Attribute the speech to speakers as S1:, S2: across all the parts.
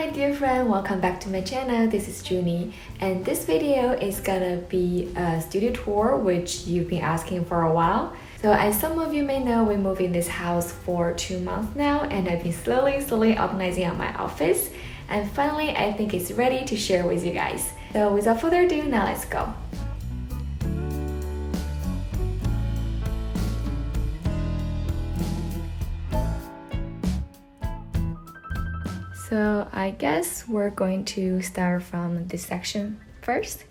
S1: my dear friend, welcome back to my channel. This is Junie, and this video is gonna be a studio tour which you've been asking for a while. So as some of you may know, we moved in this house for 2 months now, and I've been slowly organizing out my office, and finally I think it's ready to share with you guys. So without further ado, now let's go. So I guess we're going to start from this section first.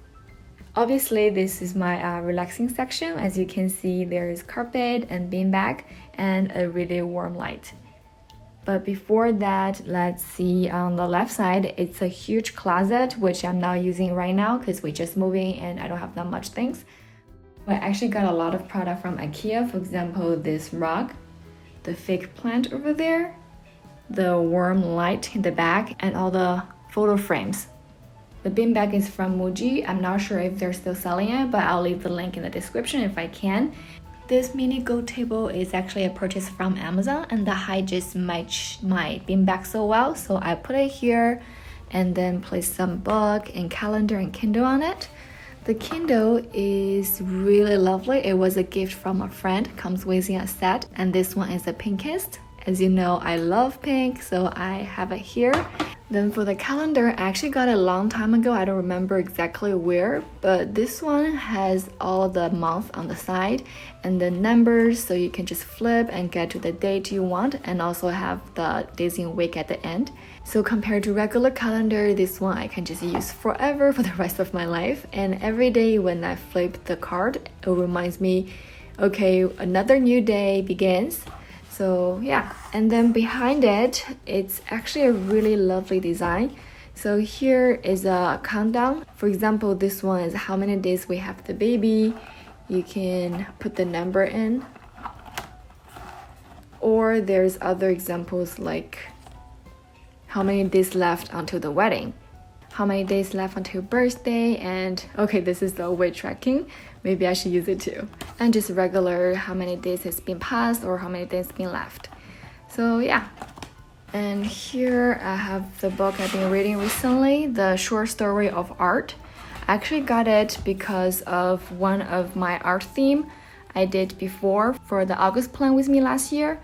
S1: Obviously, this is my relaxing section. As you can see, there is carpet and beanbag and a really warm light. But before that, let's see on the left side, it's a huge closet, which I'm not using right now because we're just moving and I don't have that much things. I actually got a lot of product from IKEA. For example, this rug, the fake plant over there, the warm light in the back, and all the photo frames. The beanbag is from Muji. I'm not sure if they're still selling it, but I'll leave the link in the description if I can. This mini gold table is actually a purchase from Amazon, and the height just matched my beanbag so well, so I put it here and then place some book and calendar and Kindle on it. The Kindle is really lovely. It was a gift from a friend, comes with a set, and this one is the pinkest. As you know, I love pink, so I have it here. Then for the calendar, I actually got it a long time ago. I don't remember exactly where, but this one has all the months on the side and the numbers, so you can just flip and get to the date you want, and also have the days in week at the end. So compared to regular calendar, this one I can just use forever for the rest of my life. And every day when I flip the card, it reminds me, okay, another new day begins. So yeah, and then behind it, it's actually a really lovely design. So here is a countdown. For example, this one is how many days we have the baby. You can put the number in. Or there's other examples like how many days left until the wedding, how many days left until birthday, and okay, this is the weight tracking. Maybe I should use it too. And just regular, how many days has been passed or how many days been left. So yeah. And here I have the book I've been reading recently, The Short Story of Art. I actually got it because of one of my art theme I did before for the August plan with me last year.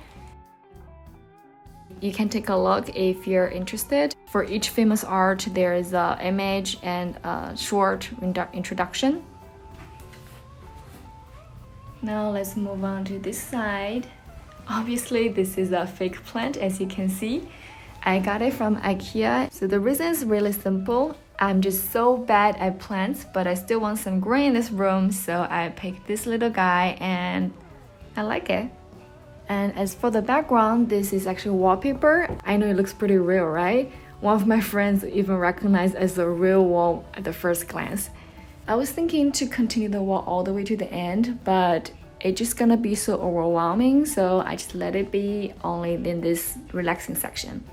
S1: You can take a look if you're interested. For each famous art, there is an image and a short introduction. Now let's move on to this side. Obviously, this is a fake plant, as you can see. I got it from IKEA. So the reason is really simple. I'm just so bad at plants, but I still want some green in this room, so I picked this little guy and I like it. And as for the background, this is actually wallpaper. I know it looks pretty real, right? One of my friends even recognized as a real wall at the first glance. I was thinking to continue the wall all the way to the end, but it's just gonna be so overwhelming, so I just let it be only in this relaxing section.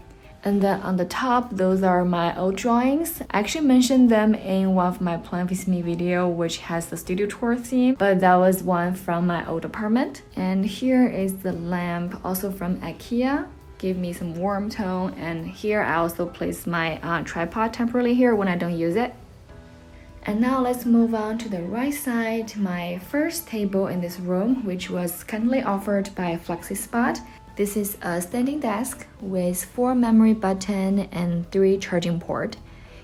S1: And then on the top, those are my old drawings. I actually mentioned them in one of my Plan With Me video, which has the studio tour theme, but that was one from my old apartment. And here is the lamp, also from IKEA. Give me some warm tone, and here I also place my tripod temporarily here when I don't use it. And now let's move on to the right side, my first table in this room, which was kindly offered by FlexiSpot. This is a standing desk with 4 memory buttons and 3 charging ports.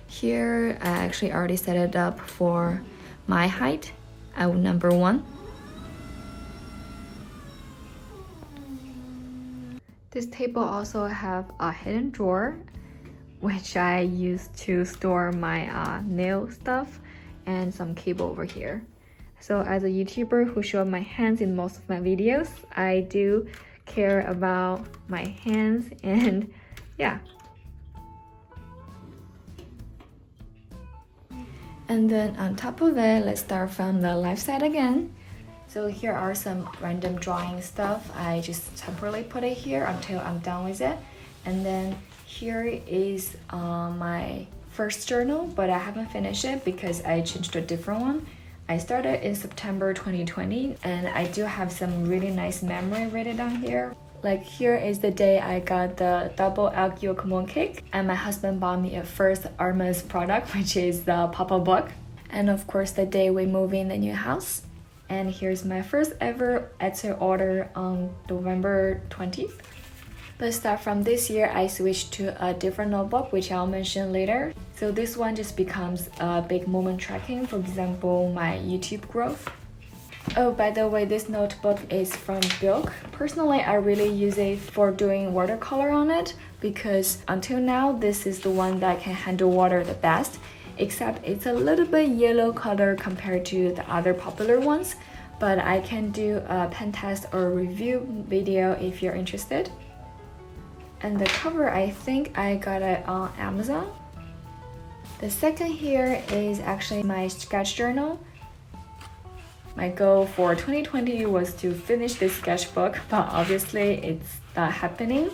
S1: Here, I actually already set it up for my height, number 1. This table also have a hidden drawer, which I use to store my nail stuff and some cable over here. So as a YouTuber who showed my hands in most of my videos, I do care about my hands, and yeah. And then on top of it, let's start from the left side again. So here are some random drawing stuff. I just temporarily put it here until I'm done with it. And then here is my first journal, but I haven't finished it because I changed to a different one. I started in September 2020, and I do have some really nice memory written down here. Like here is the day I got the double egg yolk mooncake, and my husband bought me a first Arteza product, which is the pop-up book. And of course the day we move in the new house. And here's my first ever Etsy order on November 20th. But start from this year, I switched to a different notebook, which I'll mention later. So this one just becomes a big moment tracking, for example, my YouTube growth. Oh, by the way, this notebook is from Bilk. Personally, I really use it for doing watercolor on it because until now, this is the one that can handle water the best, except it's a little bit yellow color compared to the other popular ones, but I can do a pen test or review video if you're interested. And the cover, I think I got it on Amazon. The second here is actually my sketch journal. My goal for 2020 was to finish this sketchbook, but obviously it's not happening.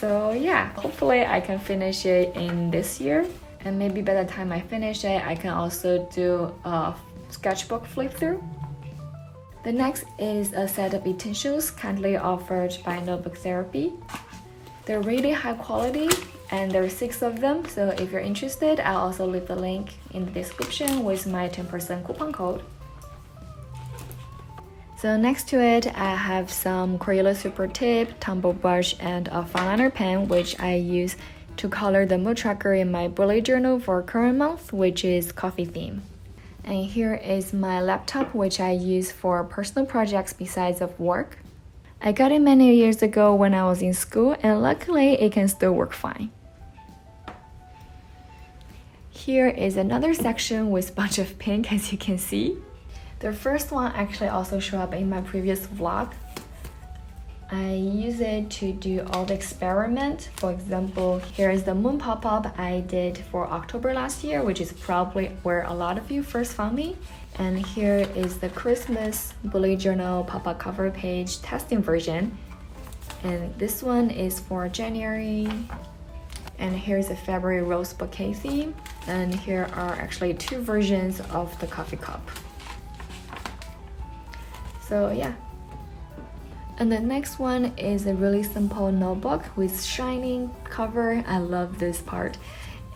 S1: So yeah, hopefully I can finish it in this year. And maybe by the time I finish it, I can also do a sketchbook flip through. The next is a set of utensils kindly offered by Notebook Therapy. They're really high quality and there are 6 of them, so if you're interested, I'll also leave the link in the description with my 10% coupon code. So next to it, I have some Crayola Super Tip, tumble brush, and a fineliner pen, which I use to color the mood tracker in my bullet journal for current month, which is coffee theme. And here is my laptop, which I use for personal projects besides of work. I got it many years ago when I was in school, and luckily it can still work fine. Here is another section with a bunch of pink, as you can see. The first one actually also showed up in my previous vlog. I use it to do all the experiment. For example, here is the moon pop-up I did for October last year, which is probably where a lot of you first found me. And here is the Christmas bullet journal pop-up cover page testing version. And this one is for January. And here's a February rose bouquet theme. And here are actually 2 versions of the coffee cup. So yeah. And the next one is a really simple notebook with shining cover. I love this part.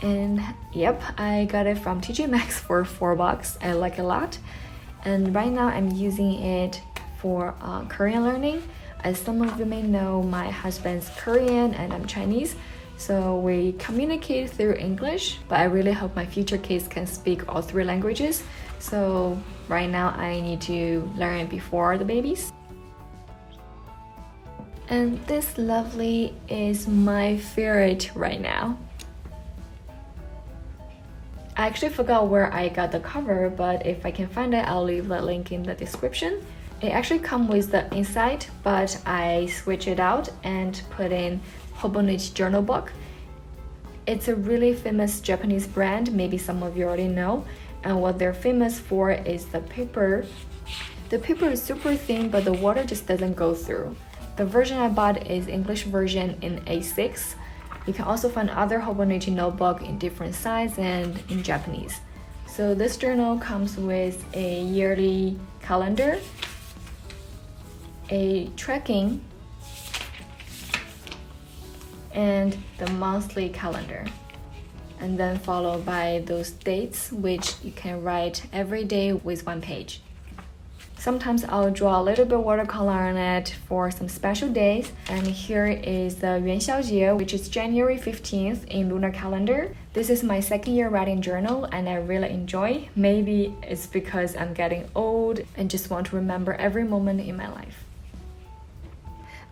S1: And yep, I got it from TJ Maxx for $4. I like it a lot. And right now I'm using it for Korean learning. As some of you may know, my husband's Korean and I'm Chinese. So we communicate through English, but I really hope my future kids can speak all 3 languages. So right now I need to learn it before the babies. And this lovely is my favorite right now. I actually forgot where I got the cover, but if I can find it, I'll leave the link in the description. It actually comes with the inside, but I switch it out and put in Hobonichi journal book. It's a really famous Japanese brand, maybe some of you already know, and what they're famous for is the paper. The paper is super thin, but the water just doesn't go through. The version I bought is English version in A6. You can also find other Hobonichi notebook in different size and in Japanese. So this journal comes with a yearly calendar, a tracking, and the monthly calendar. And then followed by those dates, which you can write every day with 1 page. Sometimes I'll draw a little bit watercolor on it for some special days. And here is the Yuanxiaojie, which is January 15th in lunar calendar. This is my 2nd year writing journal and I really enjoy. Maybe it's because I'm getting old and just want to remember every moment in my life.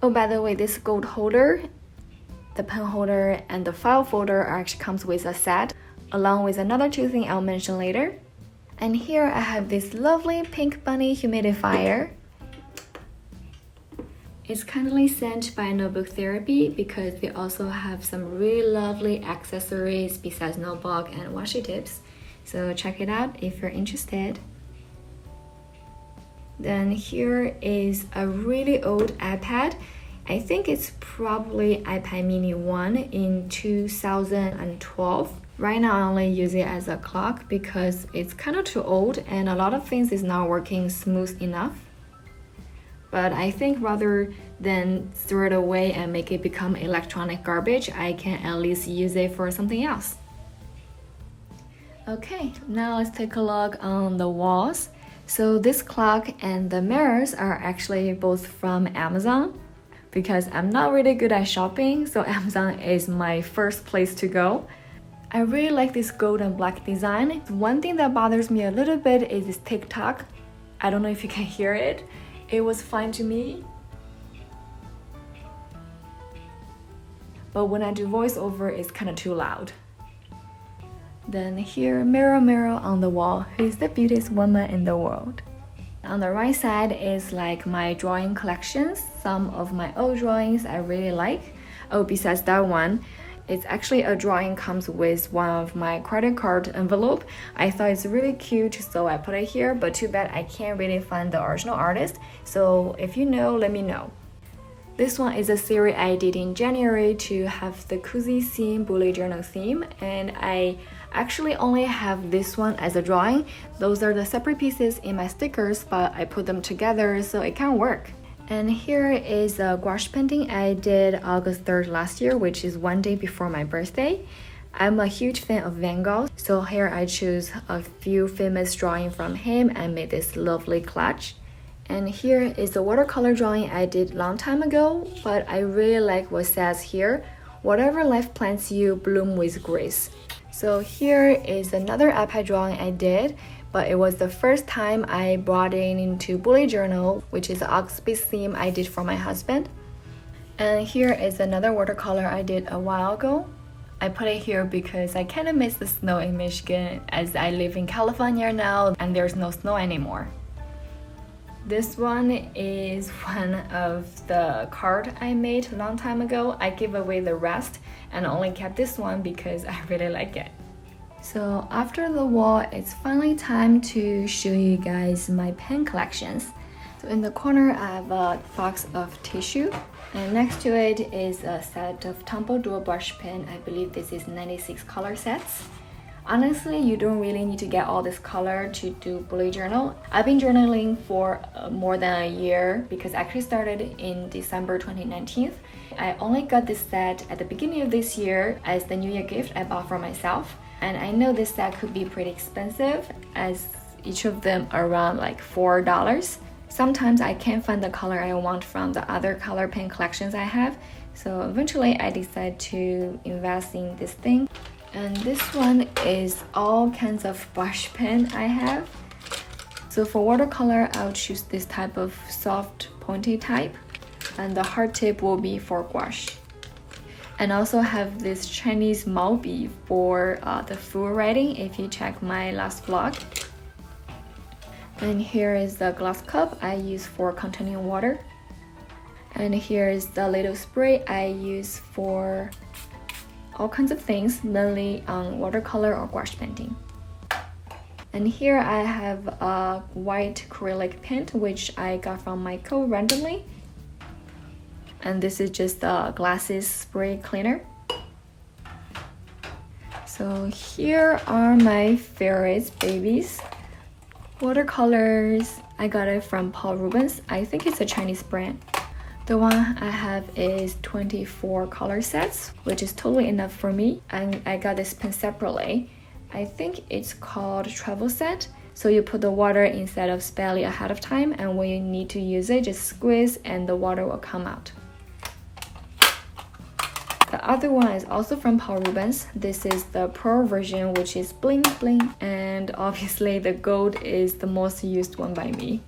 S1: Oh, by the way, this gold holder, the pen holder, and the file folder actually comes with a set, along with another 2 things I'll mention later. And here I have this lovely pink bunny humidifier. It's kindly sent by Notebook Therapy because they also have some really lovely accessories besides notebook and washi tips. So check it out if you're interested. Then here is a really old iPad. I think it's probably iPad mini 1 in 2012. Right now I only use it as a clock because it's kind of too old and a lot of things is not working smooth enough. But I think rather than throw it away and make it become electronic garbage, I can at least use it for something else. Okay, now let's take a look on the walls. So this clock and the mirrors are actually both from Amazon. Because I'm not really good at shopping, so Amazon is my first place to go. I really like this gold and black design. One thing that bothers me a little bit is this tick-tock. I don't know if you can hear it. It was fine to me. But when I do voiceover, it's kind of too loud. Then here, mirror, mirror on the wall, who's the beautiest woman in the world? On the right side is like my drawing collections. Some of my old drawings I really like. Oh, besides that one, it's actually a drawing comes with one of my credit card envelope. I thought it's really cute, so I put it here, but too bad I can't really find the original artist. So if you know, let me know. This one is a series I did in January to have the cozy theme, bullet journal theme, and I actually only have this one as a drawing. Those are the separate pieces in my stickers, but I put them together so it can work. And here is a gouache painting I did August 3rd last year, which is one day before my birthday. I'm a huge fan of Van Gogh, so here I choose a few famous drawings from him and made this lovely collage. And here is the watercolor drawing I did long time ago, but I really like what says here, whatever life plants you, bloom with grace. So here is another iPad drawing I did, but it was the first time I brought it into bullet journal, which is the August theme I did for my husband. And here is another watercolor I did a while ago. I put it here because I kind of miss the snow in Michigan, as I live in California now and there's no snow anymore. This one is one of the card I made a long time ago. I gave away the rest and only kept this one because I really like it. So after the wall, it's finally time to show you guys my pen collections. So in the corner, I have a box of tissue, and next to it is a set of Tombow dual brush pen. I believe this is 96 color sets. Honestly, you don't really need to get all this color to do bullet journal. I've been journaling for more than a year because I actually started in December 2019. I only got this set at the beginning of this year as the New Year gift I bought for myself. And I know this set could be pretty expensive, as each of them are around like $4. Sometimes I can't find the color I want from the other color pen collections I have. So eventually I decided to invest in this thing. And this one is all kinds of brush pen I have. So for watercolor, I'll choose this type of soft pointy type, and the hard tip will be for gouache. And also have this Chinese Maobi for the full writing if you check my last vlog. And here is the glass cup I use for containing water. And here is the little spray I use for all kinds of things, mainly on watercolor or gouache painting. And here I have a white acrylic paint which I got from Michael randomly. And this is just a glasses spray cleaner. So here are my favorites babies. Watercolors, I got it from Paul Rubens. I think it's a Chinese brand. The one I have is 24 color sets, which is totally enough for me. And I got this pen separately. I think it's called travel set. So you put the water inside of spelly ahead of time, and when you need to use it, just squeeze and the water will come out. The other one is also from Paul Rubens. This is the Pro version, which is bling bling, and obviously the gold is the most used one by me.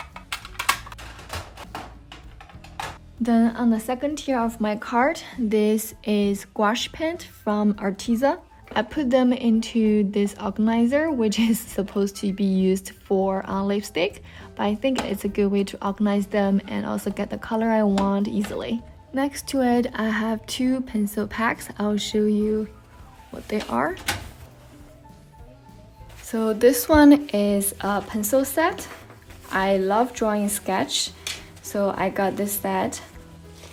S1: Then on the second tier of my cart, this is gouache paint from Arteza. I put them into this organizer, which is supposed to be used for lipstick, but I think it's a good way to organize them and also get the color I want easily. Next to it, I have two pencil packs. I'll show you what they are. So this one is a pencil set. I love drawing sketch, so I got this set.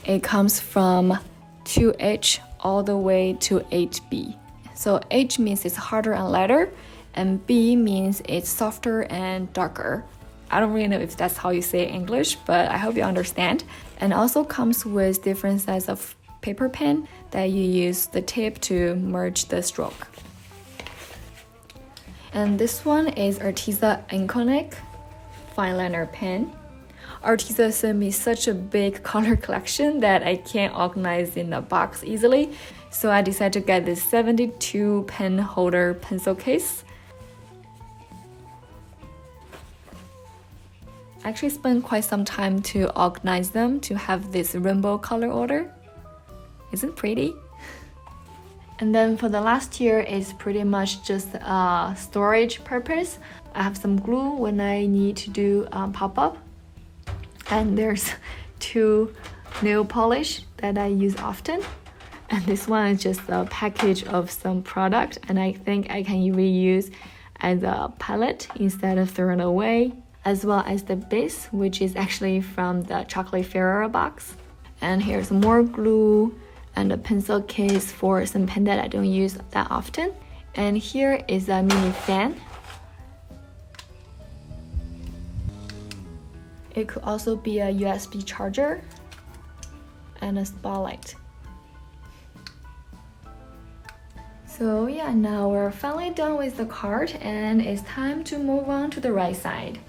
S1: It comes from 2H all the way to 8B. So H means it's harder and lighter, and B means it's softer and darker. I don't really know if that's how you say it in English, but I hope you understand. And also comes with different sizes of paper pen that you use the tip to merge the stroke. And this one is Arteza Inkonic Fineliner pen. Arteza sent me such a big color collection that I can't organize in a box easily, so I decided to get this 72 pen holder pencil case. I actually spent quite some time to organize them to have this rainbow color order. Isn't it pretty? And then for the last tier is pretty much just storage purpose. I have some glue when I need to do pop-up. And there's 2 nail polish that I use often. And this one is just a package of some product, and I think I can reuse as a palette instead of throwing it away, as well as the base, which is actually from the Chocolate Ferrero box. And here's more glue and a pencil case for some pen that I don't use that often. And here is a mini fan. It could also be a USB charger and a spotlight. So yeah, now we're finally done with the card and it's time to move on to the right side.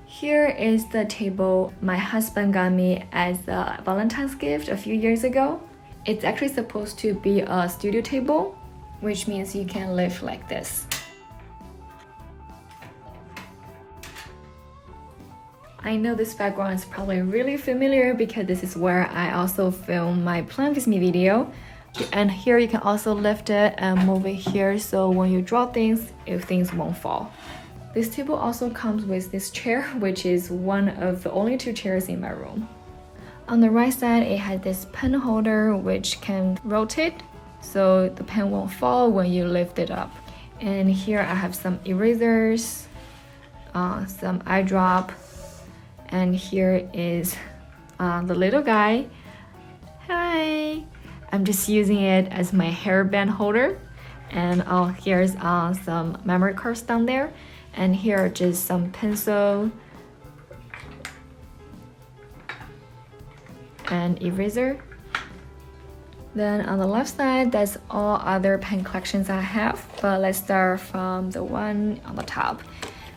S1: Here is the table my husband got me as a Valentine's gift a few years ago. It's actually supposed to be a studio table, which means you can lift like this. I know this background is probably really familiar because this is where I also film my Plan With Me video. And here you can also lift it and move it here, so when you draw things, things won't fall. This table also comes with this chair, which is one of the only 2 chairs in my room. On the right side, it has this pen holder which can rotate, so the pen won't fall when you lift it up. And here I have some erasers, some eye drop, and here is the little guy. Hi! I'm just using it as my hairband holder. And here's some memory cards down there. And here are just some pencil and eraser. Then on the left side, that's all other pen collections I have. But let's start from the one on the top.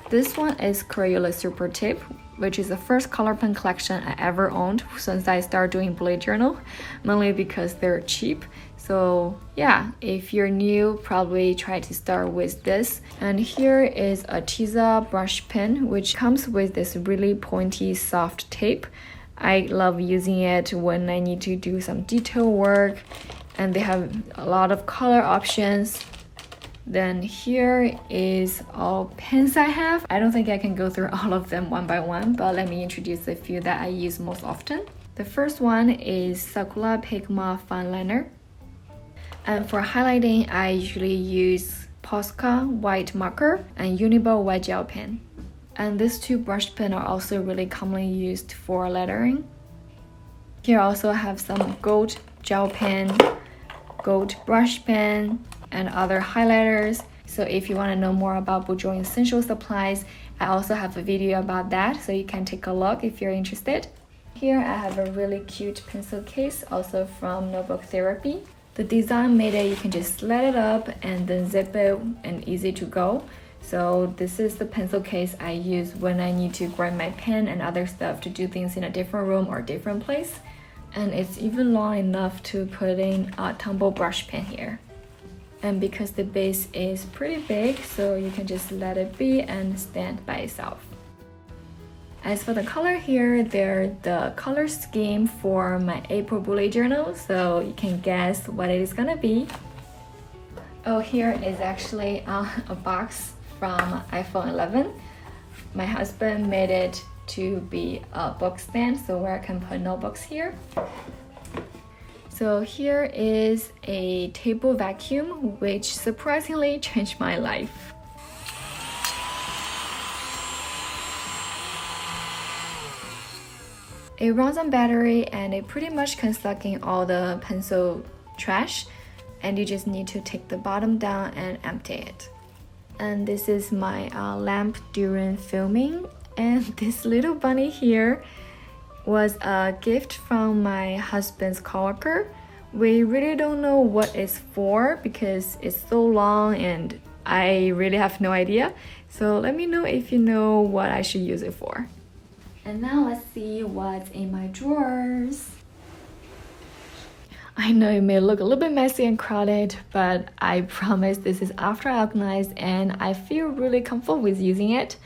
S1: This one is Crayola Super Tip, which is the first color pen collection I ever owned since I started doing bullet journal, mainly because they're cheap. So yeah, if you're new, probably try to start with this. And here is a Arteza brush pen, which comes with this really pointy, soft tape. I love using it when I need to do some detail work, and they have a lot of color options. Then here is all pens I have. I don't think I can go through all of them one by one, but let me introduce a few that I use most often. The first one is Sakura Pigma Fineliner. And for highlighting, I usually use Posca white marker and Uniball white gel pen. And these 2 brush pens are also really commonly used for lettering. Here I also have some gold gel pen, gold brush pen, and other highlighters. So if you want to know more about Bourjois essential supplies, I also have a video about that, so you can take a look if you're interested. Here I have a really cute pencil case, also from Notebook Therapy. The design made it, you can just let it up and then zip it and easy to go. So this is the pencil case I use when I need to grab my pen and other stuff to do things in a different room or different place. And it's even long enough to put in a tumble brush pen here. And because the base is pretty big, so you can just let it be and stand by itself. As for the color here, they're the color scheme for my April bullet journal, so you can guess what it is gonna be. Oh, here is actually a box from iPhone 11. My husband made it to be a book stand, so where I can put notebooks here. So here is a table vacuum, which surprisingly changed my life. It runs on battery and it pretty much can suck in all the pencil trash, and you just need to take the bottom down and empty it. And this is my lamp during filming. And this little bunny here was a gift from my husband's coworker. We really don't know what it's for because it's so long and I really have no idea. So let me know if you know what I should use it for. And now let's see what's in my drawers. I know it may look a little bit messy and crowded, but I promise this is after I organized and I feel really comfortable with using it.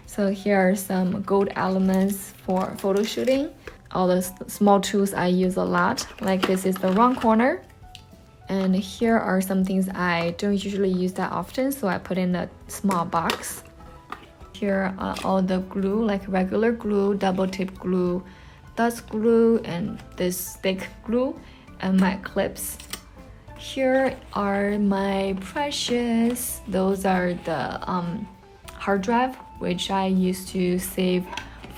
S1: So here are some gold elements for photo shooting. All the small tools I use a lot, like this is the round corner. And here are some things I don't usually use that often, so I put in a small box. Here are all the glue, like regular glue, double tip glue, dust glue, and this thick glue, and my clips. Here are my precious. Those are the hard drive, which I used to save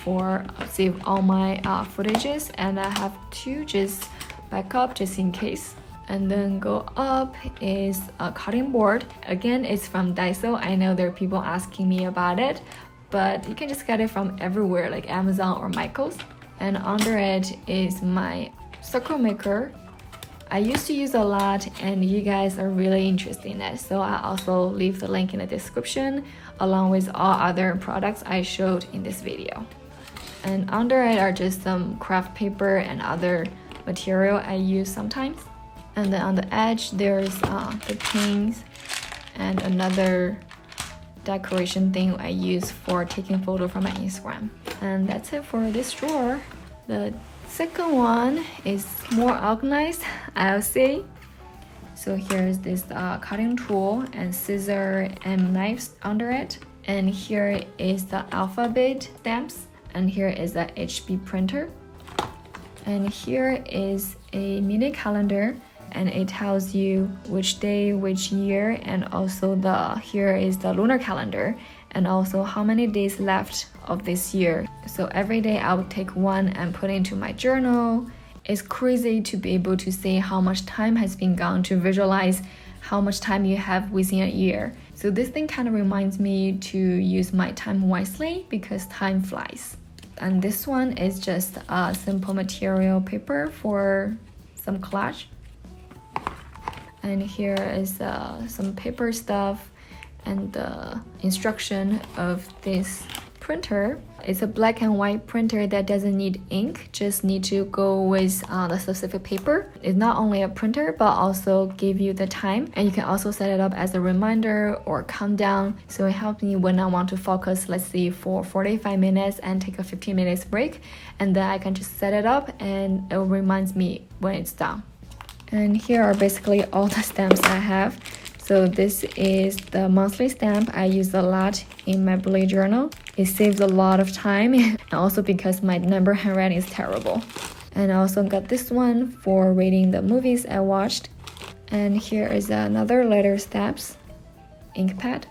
S1: all my footages, and I have to just back up just in case. And then go up is a cutting board. Again, it's from Daiso. I know there are people asking me about it, but you can just get it from everywhere like Amazon or Michaels. And under it is my circle maker. I used to use a lot and you guys are really interested in it, so I also leave the link in the description along with all other products I showed in this video. And under it are just some craft paper and other material I use sometimes. And then on the edge there's the pins and another decoration thing I use for taking photo from my Instagram. And that's it for this drawer. The second one is more organized, I'll say. So here's this cutting tool and scissor and knives under it. And here is the alphabet stamps. And here is the HB printer. And here is a mini calendar, and it tells you which day, which year, and also here is the lunar calendar, and also how many days left of this year. So every day I would take one and put it into my journal. It's crazy to be able to see how much time has been gone, to visualize how much time you have within a year. So this thing kind of reminds me to use my time wisely because time flies. And this one is just a simple material paper for some collage. And here is some paper stuff and the instruction of this printer. It's a black and white printer that doesn't need ink, just need to go with the specific paper. It's not only a printer but also give you the time, and you can also set it up as a reminder or countdown. So it helps me when I want to focus, let's say for 45 minutes and take a 15 minutes break, and then I can just set it up and it reminds me when it's done. And here are basically all the stamps I have. So this is the monthly stamp I use a lot in my bullet journal. It saves a lot of time and also because my number handwriting is terrible. And I also got this one for rating the movies I watched. And here is another letter stamps, ink pad.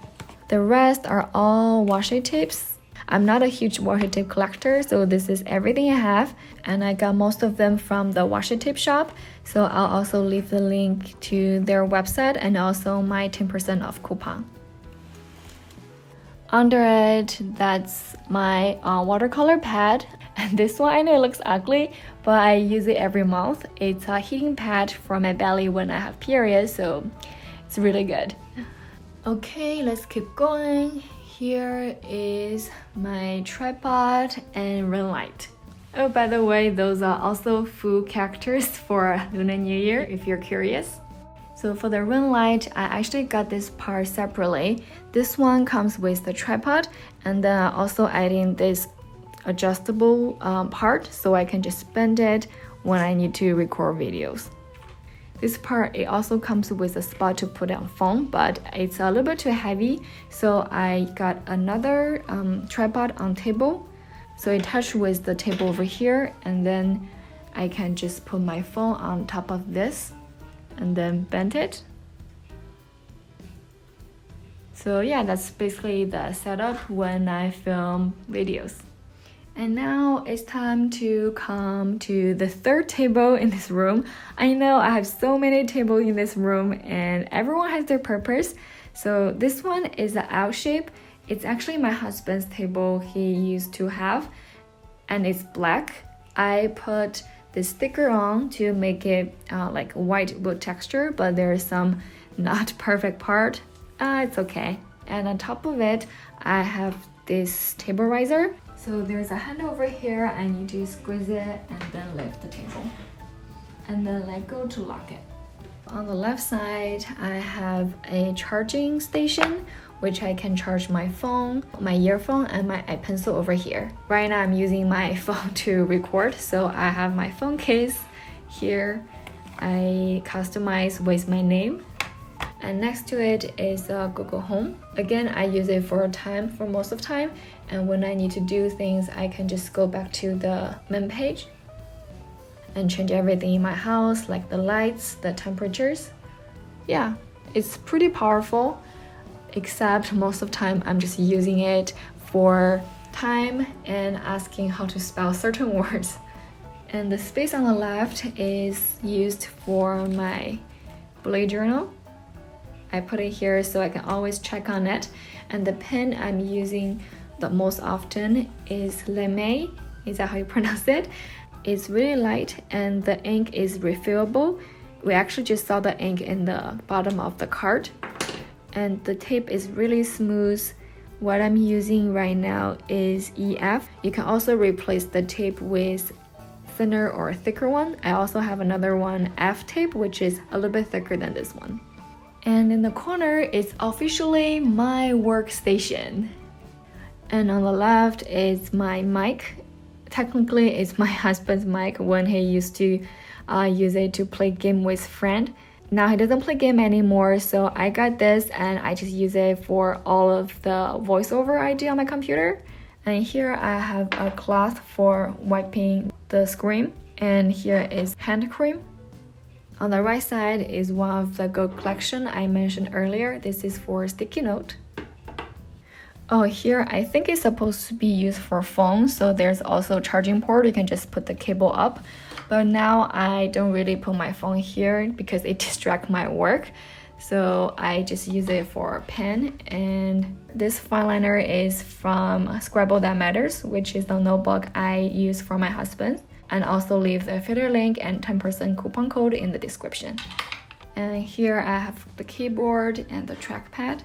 S1: The rest are all washi tapes. I'm not a huge washi tape collector, so this is everything I have, and I got most of them from the washi tape shop, so I'll also leave the link to their website and also my 10% off coupon. Under it, that's my watercolor pad, and this one I know it looks ugly, but I use it every month. It's a heating pad for my belly when I have periods, so it's really good. Okay, let's keep going. Here is my tripod and ring light. Oh, by the way, those are also full characters for Lunar New Year, if you're curious. So for the ring light, I actually got this part separately. This one comes with the tripod, and then I also add in this adjustable part so I can just bend it when I need to record videos. This part, it also comes with a spot to put on phone, but it's a little bit too heavy, so I got another tripod on table. So it touched with the table over here, and then I can just put my phone on top of this and then bend it. So yeah, that's basically the setup when I film videos. And now it's time to come to the third table in this room. I know I have so many tables in this room and everyone has their purpose. So this one is an L shape. It's actually my husband's table he used to have, and it's black. I put this sticker on to make it like white wood texture, but there's some not perfect part. It's okay. And on top of it, I have this table riser. So there's a handle over here. I need to squeeze it and then lift the table. And then let go to lock it. On the left side, I have a charging station, which I can charge my phone, my earphone, and my iPencil over here. Right now I'm using my phone to record, so I have my phone case here. I customize with my name. And next to it is Google Home. Again, I use it for most of the time, and when I need to do things, I can just go back to the main page and change everything in my house, like the lights, the temperatures. Yeah, it's pretty powerful, except most of the time I'm just using it for time and asking how to spell certain words. And the space on the left is used for my bullet journal. I put it here so I can always check on it. And the pen I'm using the most often is Leme. Is that how you pronounce it? It's really light and the ink is refillable. We actually just saw the ink in the bottom of the card. And the tape is really smooth. What I'm using right now is EF. You can also replace the tape with thinner or thicker one. I also have another one, F tape, which is a little bit thicker than this one. And in the corner is officially my workstation. And on the left is my mic. Technically, it's my husband's mic when he used to use it to play game with friend. Now he doesn't play game anymore, so I got this and I just use it for all of the voiceover I do on my computer. And here I have a cloth for wiping the screen, and here is hand cream. On the right side is one of the gold collection I mentioned earlier. This is for sticky note. Oh, here I think it's supposed to be used for phone, so there's also a charging port. You can just put the cable up. But now I don't really put my phone here because it distracts my work. So I just use it for a pen. And this fineliner is from Scribble That Matters, which is the notebook I use for my husband. And also leave the affiliate link and 10% coupon code in the description. And here I have the keyboard and the trackpad.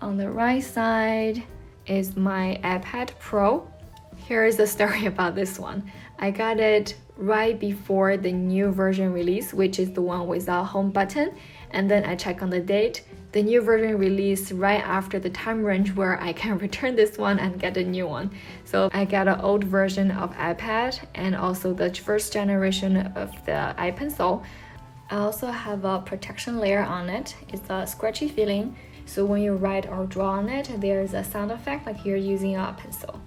S1: On the right side is my iPad Pro. Here is the story about this one. I got it right before the new version release, which is the one without home button. And then I check on the date. The new version released right after the time range where I can return this one and get a new one. So I got an old version of iPad and also the first generation of the iPencil. I also have a protection layer on it. It's a scratchy feeling. So when you write or draw on it, there's a sound effect like you're using a pencil.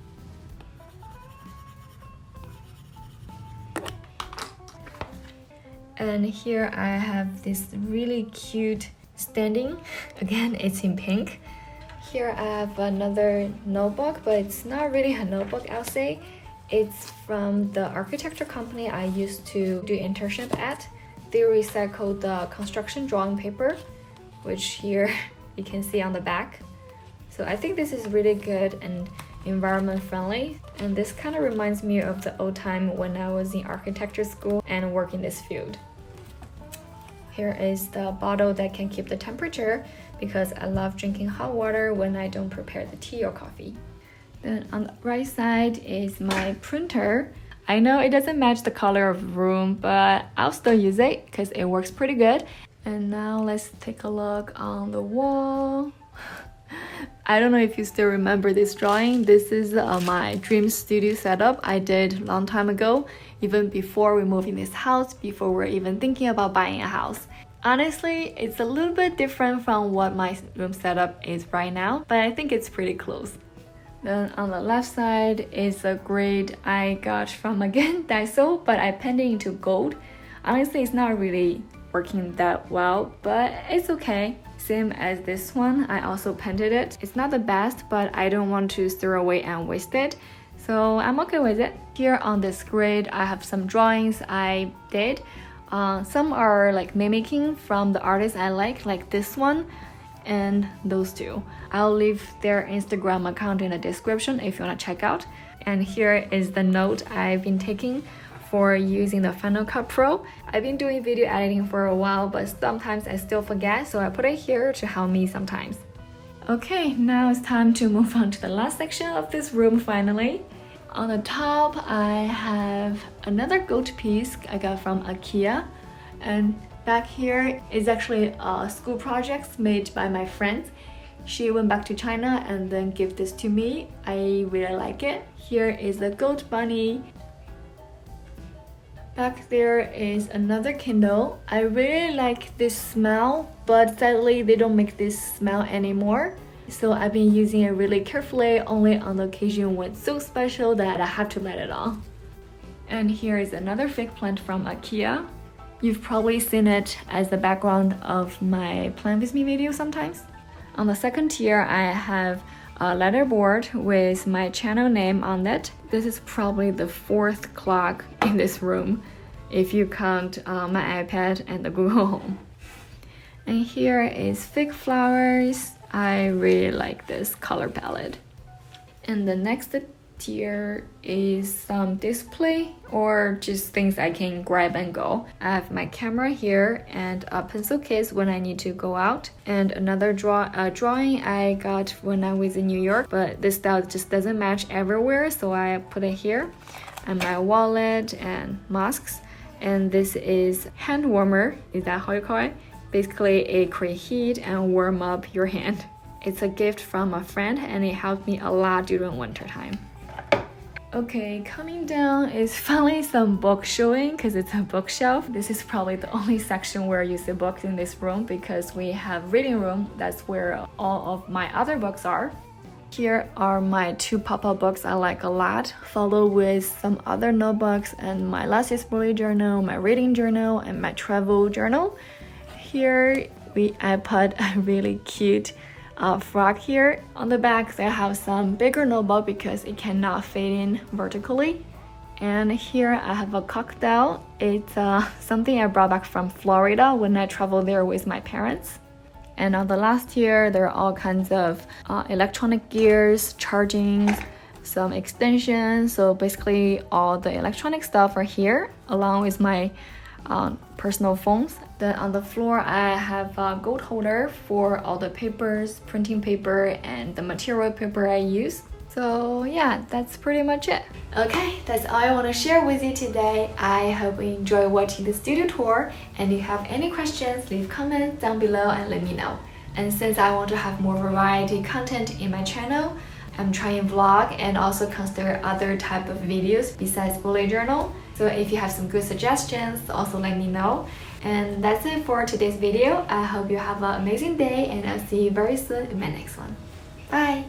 S1: And here I have this really cute standing. Again, it's in pink. Here I have another notebook, but it's not really a notebook, I'll say. It's from the architecture company I used to do internship at. They recycled the construction drawing paper, which here you can see on the back. So I think this is really good and environment friendly. And this kind of reminds me of the old time when I was in architecture school and work in this field. Here is the bottle that can keep the temperature because I love drinking hot water when I don't prepare the tea or coffee. Then on the right side is my printer. I know it doesn't match the color of the room, but I'll still use it because it works pretty good. And now let's take a look on the wall. I don't know if you still remember this drawing. This is my dream studio setup I did a long time ago, even before we moved in this house, before we're even thinking about buying a house. Honestly, it's a little bit different from what my room setup is right now, but I think it's pretty close. Then on the left side is a grid I got from, again, Daiso, but I painted it into gold. Honestly, it's not really working that well, but it's okay. Same as this one, I also painted it. It's not the best, but I don't want to throw away and waste it, so I'm okay with it. Here on this grid, I have some drawings I did. Some are like mimicking from the artists I like this one. and those two. I'll leave their Instagram account in the description if you want to check out. And here is the note I've been taking for using the Final Cut Pro. I've been doing video editing for a while, but sometimes I still forget, so I put it here to help me sometimes. Okay, now it's time to move on to the last section of this room finally. On the top, I have another goat piece I got from IKEA, and back here is actually a school project made by my friend. She went back to China and then gave this to me. I really like it. Here is the goat bunny. Back there is another Kindle. I really like this smell, but sadly they don't make this smell anymore. So I've been using it really carefully, only on the occasion when it's so special that I have to let it on. And here is another fake plant from IKEA. You've probably seen it as the background of my Plan With Me video sometimes. On the second tier, I have a letterboard with my channel name on it. This is probably the 4th clock in this room, if you count my iPad and the Google Home. And here is fake flowers. I really like this color palette. And the next tier is some display or just things I can grab and go. I have my camera here and a pencil case when I need to go out, and another drawing I got when I was in New York, but this style just doesn't match everywhere, so I put it here. And my wallet and masks. And this is hand warmer, is that how you call it? Basically it creates heat and warm up your hand. It's a gift from a friend and it helped me a lot during winter time. Okay, coming down is finally some book showing because it's a bookshelf. This is probably the only section where you see books in this room because we have reading room. That's where all of my other books are. Here are my 2 pop-up books I like a lot, followed with some other notebooks and my last year's bullet journal, my reading journal, and my travel journal. Here I put a really cute frog here. On the back, I have some bigger notebook because it cannot fit in vertically. And here I have a cocktail. It's something I brought back from Florida when I traveled there with my parents. And on the last tier, there are all kinds of electronic gears, charging, some extensions. So basically all the electronic stuff are here along with my personal phones. Then on the floor, I have a gold holder for all the papers, printing paper, and the material paper I use. So yeah, that's pretty much it. Okay, that's all I want to share with you today. I hope you enjoy watching the studio tour, and if you have any questions, leave comments down below and let me know. And since I want to have more variety content in my channel, I'm trying vlog and also consider other type of videos besides bullet journal. So if you have some good suggestions, also let me know. And that's it for today's video. I hope you have an amazing day and I'll see you very soon in my next one. Bye!